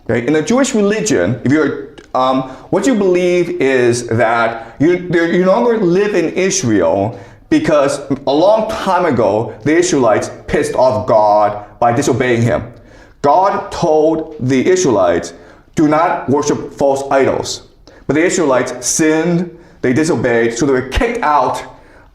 Okay? In the Jewish religion, if you're what you believe is that you no longer live in Israel because a long time ago the Israelites pissed off God by disobeying him. God told the Israelites, do not worship false idols. But the Israelites sinned, they disobeyed, so they were kicked out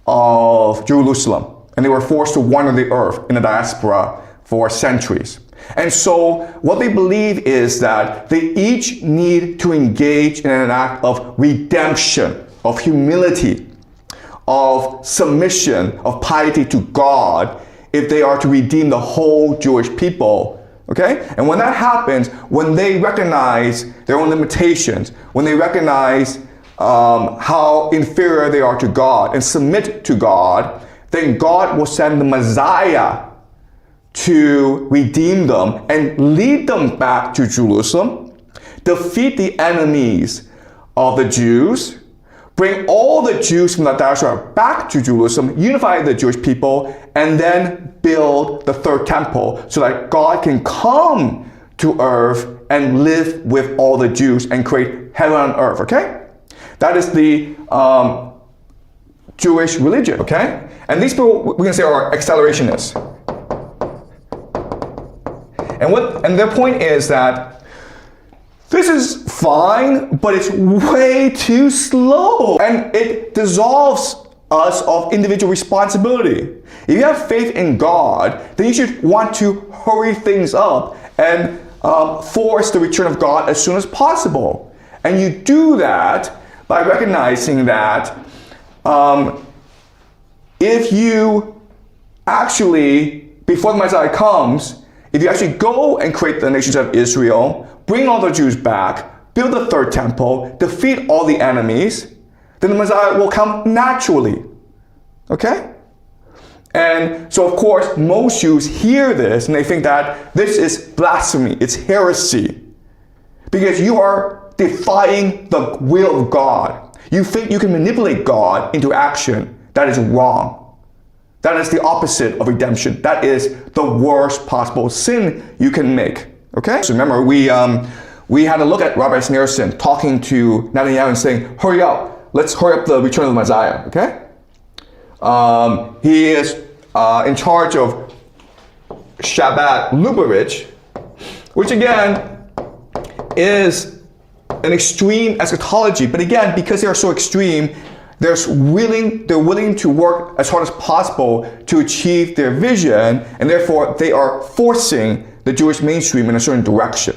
of Jerusalem. And they were forced to wander the earth in the diaspora for centuries. And so what they believe is that they each need to engage in an act of redemption, of humility, of submission, of piety to God if they are to redeem the whole Jewish people. Okay? And when that happens, when they recognize their own limitations, when they recognize how inferior they are to God and submit to God, then God will send the Messiah to redeem them and lead them back to Jerusalem, defeat the enemies of the Jews, bring all the Jews from the diaspora back to Jerusalem, unify the Jewish people, and then build the third temple so that God can come to earth and live with all the Jews and create heaven on earth, okay? That is the Jewish religion, okay? And these people, we can say, are accelerationists. And their point is that this is fine, but it's way too slow. And it dissolves us of individual responsibility. If you have faith in God, then you should want to hurry things up and force the return of God as soon as possible. And you do that by recognizing that if you actually, before the Messiah comes, if you actually go and create the nations of Israel, bring all the Jews back, build the third temple, defeat all the enemies, then the Messiah will come naturally. Okay? And so, of course, most Jews hear this and they think that this is blasphemy, it's heresy. Because you are defying the will of God. You think you can manipulate God into action. That is wrong. That is the opposite of redemption. That is the worst possible sin you can make. Okay? So remember, we had a look at Rabbi Sneerson talking to Netanyahu and saying, hurry up, let's hurry up the return of the Messiah. Okay? He is in charge of Shabbat Lubavitch, which again is an extreme eschatology. But again, because they are so extreme, they're willing to work as hard as possible to achieve their vision, and therefore they are forcing the Jewish mainstream in a certain direction.